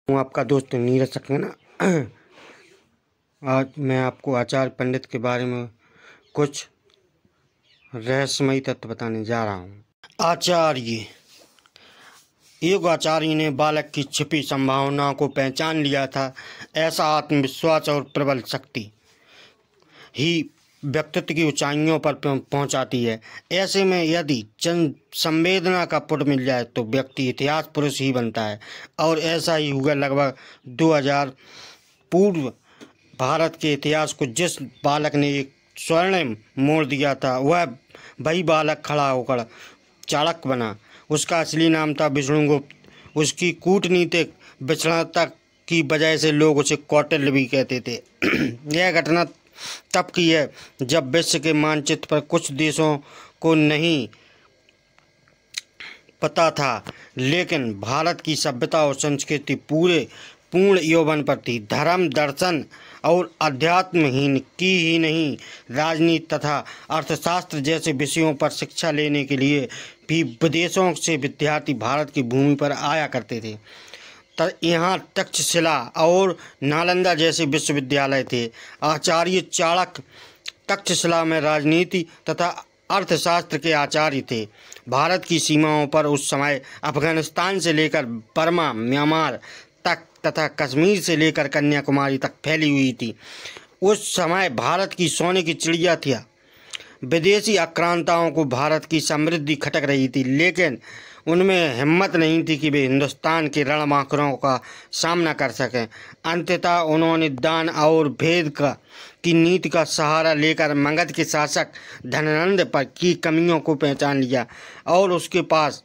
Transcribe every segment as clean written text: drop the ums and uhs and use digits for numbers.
हूँ आपका दोस्त नीरज सक्सेना। आज मैं आपको आचार्य पंडित के बारे में कुछ रहस्यमयी तथ्य बताने जा रहा हूँ। आचार्य एक आचार्य ने बालक की छिपी संभावनाओं को पहचान लिया था। ऐसा आत्मविश्वास और प्रबल शक्ति ही व्यक्तित्व की ऊंचाइयों पर पहुंचाती है। ऐसे में यदि चंद संवेदना का पुट मिल जाए तो व्यक्ति इतिहास पुरुष ही बनता है। और ऐसा ही हुआ। लगभग 2000 पूर्व भारत के इतिहास को जिस बालक ने एक स्वर्णिम मोड़ दिया था, वही बालक खड़ा होकर चाणक्य बना। उसका असली नाम था विष्णुगुप्त। उसकी कूटनीतिक विचक्षणता की वजह से लोग उसे कौटिल्य भी कहते थे। यह घटना तब की है जब विश्व के मानचित्र पर कुछ देशों को नहीं पता था, लेकिन भारत की सभ्यता और संस्कृति पूर्ण यौवन पर थी। धर्म, दर्शन और अध्यात्म ही नहीं, राजनीति तथा अर्थशास्त्र जैसे विषयों पर शिक्षा लेने के लिए भी विदेशों से विद्यार्थी भारत की भूमि पर आया करते थे। यहाँ तक्षशिला और नालंदा जैसे विश्वविद्यालय थे। आचार्य चाणक्य तक्षशिला में राजनीति तथा अर्थशास्त्र के आचार्य थे। भारत की सीमाओं पर उस समय अफगानिस्तान से लेकर बर्मा, म्यांमार तक तथा कश्मीर से लेकर कन्याकुमारी तक फैली हुई थी। उस समय भारत की सोने की चिड़िया थी। विदेशी आक्रांताओं को भारत की समृद्धि खटक रही थी, लेकिन उनमें हिम्मत नहीं थी कि वे हिंदुस्तान के रणबांकुरों का सामना कर सकें। अंततः उन्होंने दान और भेद की नीति का सहारा लेकर मगध के शासक धननंद पर की कमियों को पहचान लिया और उसके पास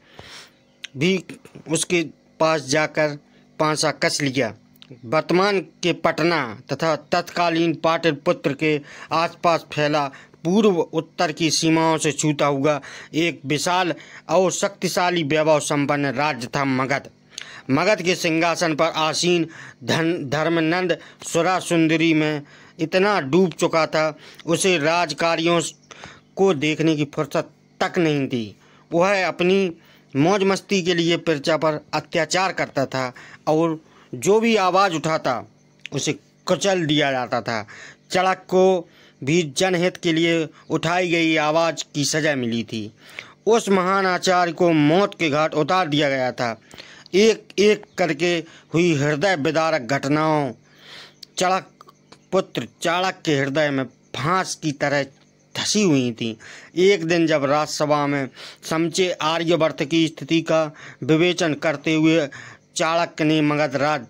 जाकर पांसा कस लिया। वर्तमान के पटना तथा तत्कालीन पाटलिपुत्र के आसपास फैला पूर्व उत्तर की सीमाओं से छूता हुआ एक विशाल और शक्तिशाली वैभव संपन्न राज्य था मगध। मगध के सिंहासन पर आसीन धर्मनंद सुरा सुंदरी में इतना डूब चुका था, उसे राजकार्यों को देखने की फुर्सत तक नहीं थी। वह अपनी मौज मस्ती के लिए प्रजा पर अत्याचार करता था और जो भी आवाज़ उठाता उसे कुचल दिया जाता था। चाणक्य को भी जनहित के लिए उठाई गई आवाज़ की सजा मिली थी। उस महान आचार्य को मौत के घाट उतार दिया गया था। एक एक करके हुई हृदय विदारक घटनाओं पुत्र चाणक्य के हृदय में फांस की तरह धसी हुई थी। एक दिन जब राजसभा में समूचे आर्यवर्त की स्थिति का विवेचन करते हुए चाणक्य ने मगध राज